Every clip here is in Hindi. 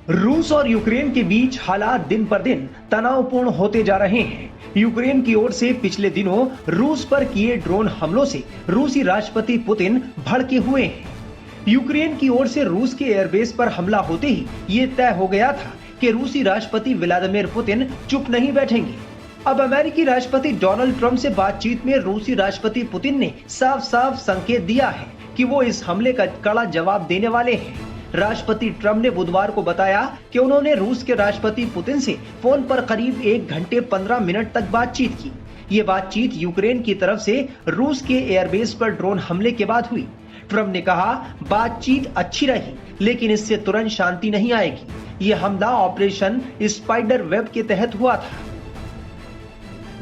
रूस और यूक्रेन के बीच हालात दिन पर दिन तनावपूर्ण होते जा रहे हैं। यूक्रेन की ओर से पिछले दिनों रूस पर किए ड्रोन हमलों से रूसी राष्ट्रपति पुतिन भड़के हुए हैं। यूक्रेन की ओर से रूस के एयरबेस पर हमला होते ही ये तय हो गया था कि रूसी राष्ट्रपति व्लादिमीर पुतिन चुप नहीं बैठेंगे। अब अमेरिकी राष्ट्रपति डोनाल्ड ट्रंप से बातचीत में रूसी राष्ट्रपति पुतिन ने साफ साफ संकेत दिया है कि वो इस हमले का कड़ा जवाब देने वाले हैं। राष्ट्रपति ट्रंप ने बुधवार को बताया कि उन्होंने रूस के राष्ट्रपति पुतिन से फोन पर करीब 1 घंटे 15 मिनट तक बातचीत की। ये बातचीत यूक्रेन की तरफ से रूस के एयरबेस पर ड्रोन हमले के बाद हुई। ट्रंप ने कहा, बातचीत अच्छी रही, लेकिन इससे तुरंत शांति नहीं आएगी। ये हमला ऑपरेशन स्पाइडर वेब के तहत हुआ था,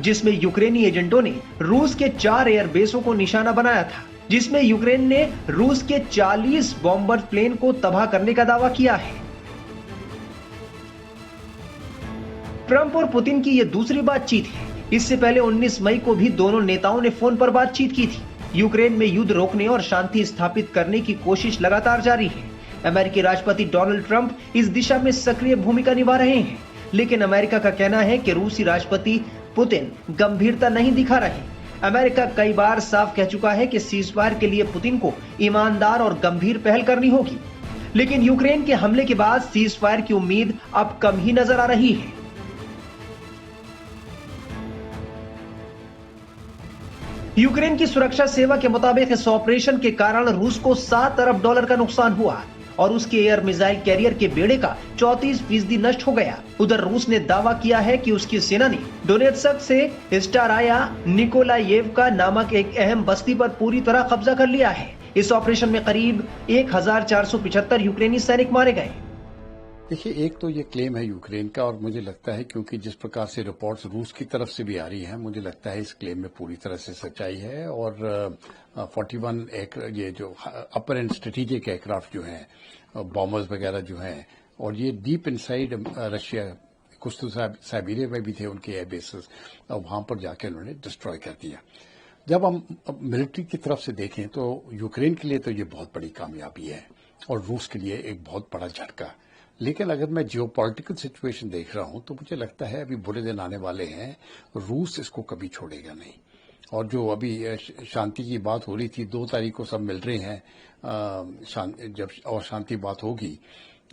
जिसमें यूक्रेनी एजेंटों ने रूस के 4 एयरबेसों को निशाना बनाया था, जिसमें यूक्रेन ने रूस के 40 बॉम्बर प्लेन को तबाह करने का दावा किया है। ट्रंप और पुतिन की यह दूसरी बातचीत है। इससे पहले 19 मई को भी दोनों नेताओं ने फोन पर बातचीत की थी। यूक्रेन में युद्ध रोकने और शांति स्थापित करने की कोशिश लगातार जारी है। अमेरिकी राष्ट्रपति डोनाल्ड ट्रंप इस दिशा में सक्रिय भूमिका निभा रहे हैं, लेकिन अमेरिका का कहना है कि रूसी राष्ट्रपति पुतिन गंभीरता नहीं दिखा रहे। अमेरिका कई बार साफ कह चुका है कि सीजफायर के लिए पुतिन को ईमानदार और गंभीर पहल करनी होगी, लेकिन यूक्रेन के हमले के बाद सीजफायर की उम्मीद अब कम ही नजर आ रही है। यूक्रेन की सुरक्षा सेवा के मुताबिक इस ऑपरेशन के कारण रूस को $7 अरब का नुकसान हुआ और उसके एयर मिसाइल कैरियर के बेड़े का 34% नष्ट हो गया। उधर रूस ने दावा किया है कि उसकी सेना ने डोनेत्स्क से स्टाराया निकोलायेवका नामक एक अहम बस्ती पर पूरी तरह कब्जा कर लिया है। इस ऑपरेशन में करीब 1475 यूक्रेनी सैनिक मारे गए। देखिए, एक तो ये क्लेम है यूक्रेन का, और मुझे लगता है क्योंकि जिस प्रकार से रिपोर्ट्स रूस की तरफ से भी आ रही हैं, मुझे लगता है इस क्लेम में पूरी तरह से सच्चाई है। और 41 ये जो अपर एंड स्ट्रेटेजिक एयरक्राफ्ट जो हैं, बॉम्बर्स वगैरह जो हैं, और ये डीप इनसाइड रशिया, कुछ तो साइबेरिया में भी थे उनके एयरबेसेस, और वहां पर जाके उन्होंने डिस्ट्रॉय कर दिया। जब हम मिलिट्री की तरफ से देखें तो यूक्रेन के लिए तो ये बहुत बड़ी कामयाबी है और रूस के लिए एक बहुत बड़ा झटका। लेकिन अगर मैं जियोपॉलिटिकल सिचुएशन देख रहा हूं तो मुझे लगता है अभी बुरे दिन आने वाले हैं। रूस इसको कभी छोड़ेगा नहीं। और जो अभी शांति की बात हो रही थी, 2 तारीख को सब मिल रहे हैं, जब और शांति बात होगी,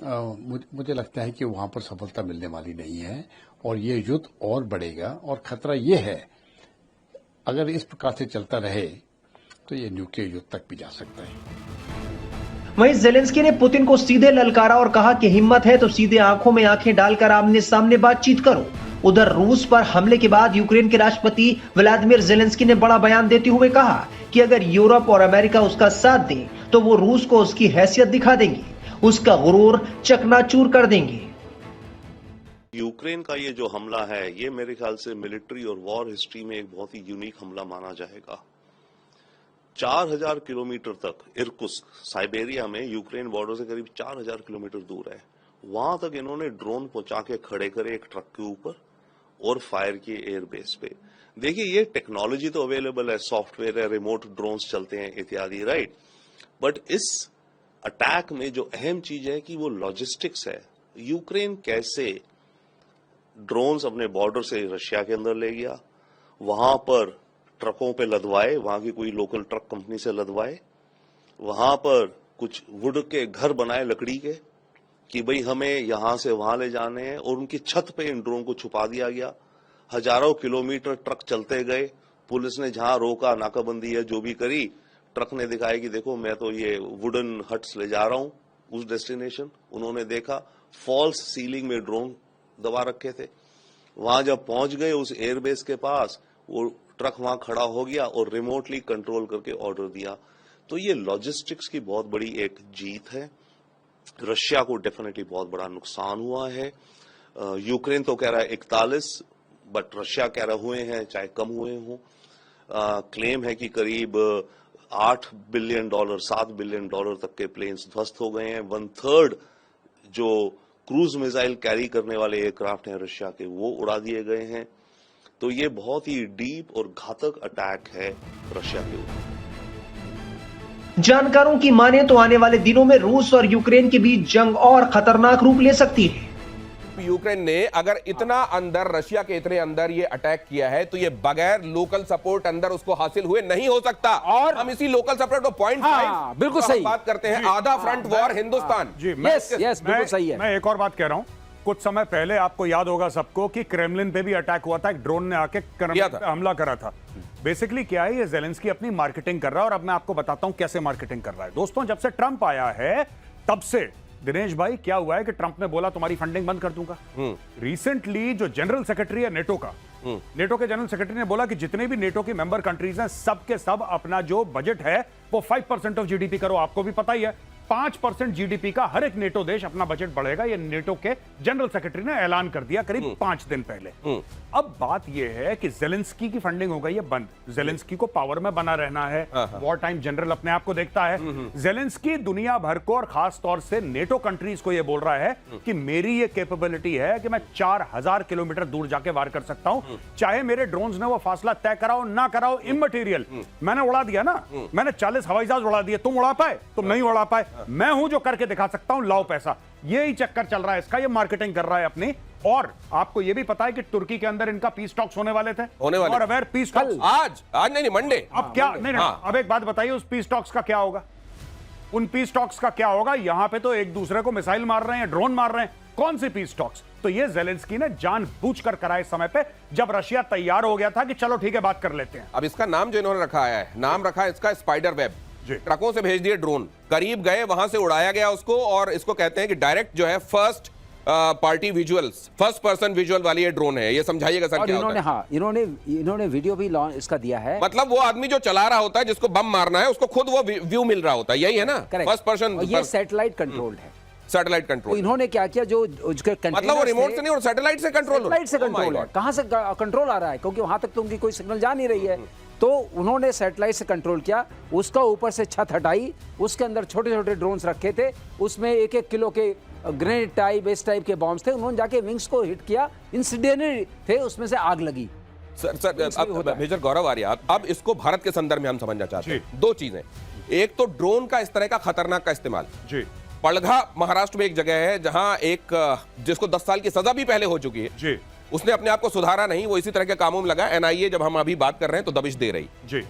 मुझे लगता है कि वहां पर सफलता मिलने वाली नहीं है और ये युद्ध और बढ़ेगा। और खतरा ये है, अगर इस प्रकार से चलता रहे तो ये न्यूक्लियर युद्ध तक भी जा सकता है। वहीं जेलेंस्की ने पुतिन को सीधे ललकारा और कहा कि हिम्मत है तो सीधे आंखों में आंखें डालकर आमने सामने बातचीत करो। उधर रूस पर हमले के बाद यूक्रेन के राष्ट्रपति व्लादिमीर जेलेंस्की ने बड़ा बयान देते हुए कहा कि अगर यूरोप और अमेरिका उसका साथ दे तो वो रूस को उसकी हैसियत दिखा देंगे, उसका गुरूर चकनाचूर कर देंगे। यूक्रेन का ये जो हमला है, ये मेरे ख्याल से मिलिट्री और वॉर हिस्ट्री में एक बहुत ही यूनिक हमला माना जाएगा। 4000 किलोमीटर तक इर्कुत्स्क, साइबेरिया में यूक्रेन बॉर्डर से करीब 4000 किलोमीटर दूर है, वहां तक इन्होंने ड्रोन पहुंचा के खड़े करे एक ट्रक के ऊपर और फायर किए एयरबेस पे। देखिए, ये टेक्नोलॉजी तो अवेलेबल है, सॉफ्टवेयर है, रिमोट ड्रोन्स चलते हैं इत्यादि, राइट। बट इस अटैक में जो अहम चीज है कि वो लॉजिस्टिक्स है। यूक्रेन कैसे ड्रोन्स अपने बॉर्डर से रशिया के अंदर ले गया, वहां पर ट्रकों पे लदवाए, वहां की कोई लोकल ट्रक कंपनी से लदवाए, वहां पर कुछ वुड के घर बनाए लकड़ी के कि भाई हमें यहां से वहां ले जाने हैं, और उनकी छत पे इन ड्रोन को छुपा दिया गया। हजारों किलोमीटर ट्रक चलते गए, पुलिस ने जहां रोका, नाकाबंदी है जो भी करी, ट्रक ने दिखाया कि देखो मैं तो ये वुडन हट्स ले जा रहा हूं उस डेस्टिनेशन। उन्होंने देखा फॉल्स सीलिंग में ड्रोन दबा रखे थे। वहां जब पहुंच गए उस एयरबेस के पास, वो ट्रक वहां खड़ा हो गया और रिमोटली कंट्रोल करके ऑर्डर दिया। तो ये लॉजिस्टिक्स की बहुत बड़ी एक जीत है। रशिया को डेफिनेटली बहुत बड़ा नुकसान हुआ है। यूक्रेन तो कह रहा है 41, बट रशिया कह रहा हुए हैं चाहे कम हुए हों। क्लेम है कि करीब $8 बिलियन, $7 बिलियन तक के प्लेन्स ध्वस्त हो गए हैं। 1/3 जो क्रूज मिसाइल कैरी करने वाले एयरक्राफ्ट हैं रशिया के, वो उड़ा दिए गए हैं। तो ये बहुत ही डीप और घातक अटैक है रशिया के ऊपर। जानकारों की माने तो आने वाले दिनों में रूस और यूक्रेन के बीच जंग और खतरनाक रूप ले सकती है। यूक्रेन ने अगर इतना अंदर, रशिया के इतने अंदर ये अटैक किया है, तो ये बगैर लोकल सपोर्ट अंदर उसको हासिल हुए नहीं हो सकता। और हम इसी लोकल सपोर्ट को पॉइंट बिल्कुल सही बात करते हैं, आधा फ्रंट वॉर हिंदुस्तान। जी, यस बिल्कुल सही है। मैं एक और बात कह रहा हूं, कुछ समय पहले आपको याद होगा सबको कि क्रेमलिन पे भी अटैक हुआ था, एक ड्रोन ने आके हमला करा था। बेसिकली क्या है, ये ज़ेलेंस्की अपनी मार्केटिंग कर रहा है और अब मैं आपको बताता हूं कैसे मार्केटिंग कर रहा है। दोस्तों, जब से ट्रंप आया है तब से दिनेश भाई क्या हुआ है कि ट्रंप ने बोला तुम्हारी फंडिंग बंद कर दूंगा। रिसेंटली जो जनरल सेक्रेटरी है नेटो का, नेटो के जनरल सेक्रेटरी ने बोला कि जितने भी नेटो की मेंबर कंट्रीज हैं सब के सब अपना जो बजट है वो 5% ऑफ जीडीपी करो। आपको भी पता ही है 5% जीडीपी का हर एक नेटो देश अपना बजट बढ़ेगा। ये नेटो के जनरल सेक्रेटरी ने ऐलान कर दिया करीब 5 दिन पहले। अब बात यह है कि ज़ेलेंस्की की फंडिंग हो गई है बंद। ज़ेलेंस्की को पावर में बना रहना है, वॉर टाइम जनरल अपने आप को देखता है। ज़ेलेंस्की दुनिया भर को और खास तौर से नेटो कंट्रीज को यह बोल रहा है कि मेरी ये कैपेबिलिटी है कि मैं 4000 किलोमीटर दूर जाके वार कर सकता हूं, चाहे मेरे ड्रोन्स ने वो फासला तय कराओ ना कराओ, इममटेरियल। मैंने उड़ा दिया ना, मैंने 40 हवाई जहाज उड़ा दिए, तुम उड़ा पाए? तुम नहीं उड़ा पाए। मैं हूं जो करके दिखा सकता हूं, लाओ पैसा। यही चक्कर चल रहा है इसका, ये मार्केटिंग कर रहा है अपनी। और आपको यह भी पता है कि तुर्की के अंदर इनका पीस टॉक्स होने वाले थे, और अवेयर पीस टॉक्स आज नहीं मंडे। अब क्या नहीं, अब एक बात बताइए, उस पीस टॉक्स का क्या होगा? उन पीस टॉक्स का क्या होगा? यहां पे तो एक दूसरे को मिसाइल मार रहे हैं, ड्रोन मार रहे हैं, कौन सी पीस टॉक्स? तो ये ज़ेलेंस्की ने जानबूझकर कराए समय पे, जब रशिया तैयार हो गया था कि चलो ठीक है बात कर लेते हैं। अब इसका नाम जो इन्होंने रखा है, नाम रखा है इसका स्पाइडर वेब। ट्रकों से भेज दिए ड्रोन, करीब गए, वहां से उड़ाया गया उसको, और इसको कहते हैं कि डायरेक्ट जो है first party visuals, first person visual वाली ये ड्रोन है। ये समझाइएगा सर क्या होता है? हाँ, इन्होंने वीडियो भी लॉन्च इसका दिया है। मतलब वो आदमी जो चला रहा होता है, जिसको बम मारना है, उसको खुद वो व्यू मिल रहा होता है, यही है ना? First person. ये सैटेलाइट कंट्रोल्ड है, सैटेलाइट कंट्रोल। इन्होंने क्या किया, जो मतलब वो रिमोट से नहीं और सैटेलाइट से कंट्रोल है। कहां से कंट्रोल आ रहा है? क्योंकि वहां तक तो उनकी कोई सिग्नल जा नहीं रही है। तो उन्होंने सैटेलाइट से कंट्रोल किया, उसका ऊपर से छत हटाई, उसके अंदर छोटे छोटे ड्रोन्स रखे थे, उसमें 1-1 किलो के ग्रेनेड टाइप, इस टाइप के बॉम्ब्स थे। उन्होंने जाके विंग्स को हिट किया, इंसिडेंटली थे, उसमें से आग लगी। सर मेजर गौरव आर्य, अब इसको भारत के संदर्भ में हम समझना चाहते हैं। दो चीजें, एक तो ड्रोन का इस तरह का खतरनाक का इस्तेमाल। पड़घा महाराष्ट्र में एक जगह है जहां एक जिसको 10 साल की सजा भी पहले हो चुकी है, उसने अपने आप को सुधारा नहीं, वो इसी तरह के कामों में लगा। एनआईए जब हम अभी बात कर रहे हैं तो दबिश दे रही।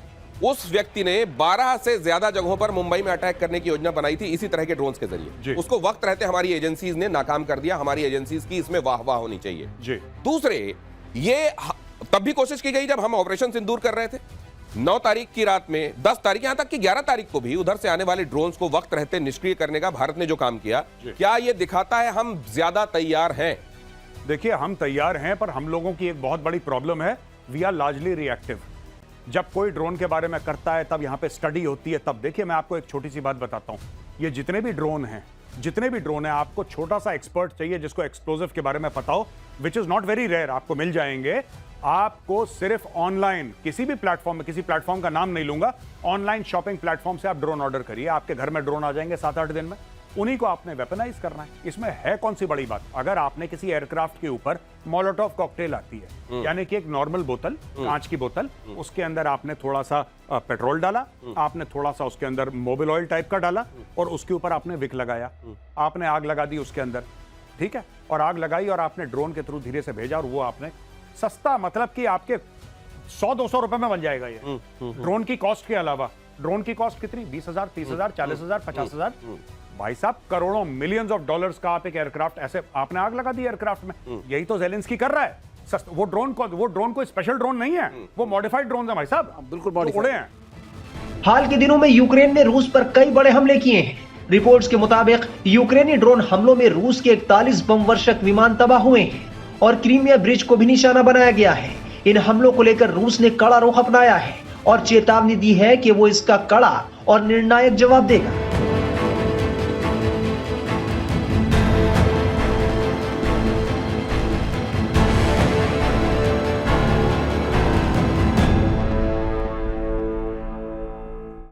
उस व्यक्ति ने 12 से ज्यादा जगहों पर मुंबई में अटैक करने की योजना बनाई थी इसी तरह के ड्रोन्स के जरिए। उसको वक्त रहते हमारी एजेंसीज ने नाकाम कर दिया। हमारी एजेंसीज की इसमें वाह वाह होनी चाहिए। दूसरे, ये तब भी कोशिश की गई जब हम ऑपरेशन सिंदूर कर रहे थे 9 तारीख की रात में, 10 तारीख, यहां तक कि 11 तारीख को भी उधर से आने वाले ड्रोन्स को वक्त रहते निष्क्रिय करने का भारत ने जो काम किया, क्या यह दिखाता है हम ज्यादा तैयार हैं? देखिए, हम तैयार हैं, पर हम लोगों की एक बहुत बड़ी प्रॉब्लम है, वी आर लार्जली रिएक्टिव। जब कोई ड्रोन के बारे में करता है तब यहां पे स्टडी होती है। तब देखिए, मैं आपको एक छोटी सी बात बताता हूं, ये जितने भी ड्रोन हैं, आपको छोटा सा एक्सपर्ट चाहिए जिसको एक्सप्लोजिव के बारे में पता हो, which is not very rare, आपको मिल जाएंगे। आपको सिर्फ ऑनलाइन किसी भी प्लेटफॉर्म में, किसी प्लेटफॉर्म का नाम नहीं लूंगा, ऑनलाइन शॉपिंग प्लेटफॉर्म से आप ड्रोन ऑर्डर करिए, आपके घर में ड्रोन आ जाएंगे 7-8 दिन में। उन्हीं को आपने वेपनाइज करना है। इसमें है कौन सी बड़ी बात? अगर आपने किसी एयरक्राफ्ट के ऊपर मोलोटोव कॉकटेल आती है, यानी कि एक नॉर्मल बोतल, कांच की बोतल, उसके अंदर आपने थोड़ा सा पेट्रोल डाला, आपने थोड़ा सा उसके अंदर मोबिल ऑयल टाइप का डाला, और उसके ऊपर आपने विक लगाया, आपने आग लगा दी उसके अंदर, ठीक है, और आग लगाई और आपने ड्रोन के थ्रू धीरे से भेजा, और वो आपने सस्ता, मतलब कि आपके 100-200 रुपए में बन जाएगा ये ड्रोन की कॉस्ट के अलावा। ड्रोन की कॉस्ट कितनी? 20,000, 30,000, 40,000, 50,000। भाई साहब, करोड़ों, मिलियंस ऑफ डॉलर्स का आप एक एयरक्राफ्ट, ऐसे आपने आग लगा दी एयरक्राफ्ट में। यही तो ज़ेलेंस्की कर रहा है। वो ड्रोन कोई स्पेशल ड्रोन नहीं है, वो मॉडिफाइड ड्रोन है भाई साहब, बिल्कुल उड़े हैं। हाल के दिनों में यूक्रेन ने रूस पर कई बड़े हमले किए हैं। रिपोर्ट्स के मुताबिक यूक्रेनी ड्रोन हमलों में रूस के 41 बम वर्षक विमान तबाह हुए हैं और क्रीमिया ब्रिज को भी निशाना बनाया गया है। इन हमलों को लेकर रूस ने कड़ा रुख अपनाया है और चेतावनी दी है कि वो इसका कड़ा और निर्णायक जवाब देगा।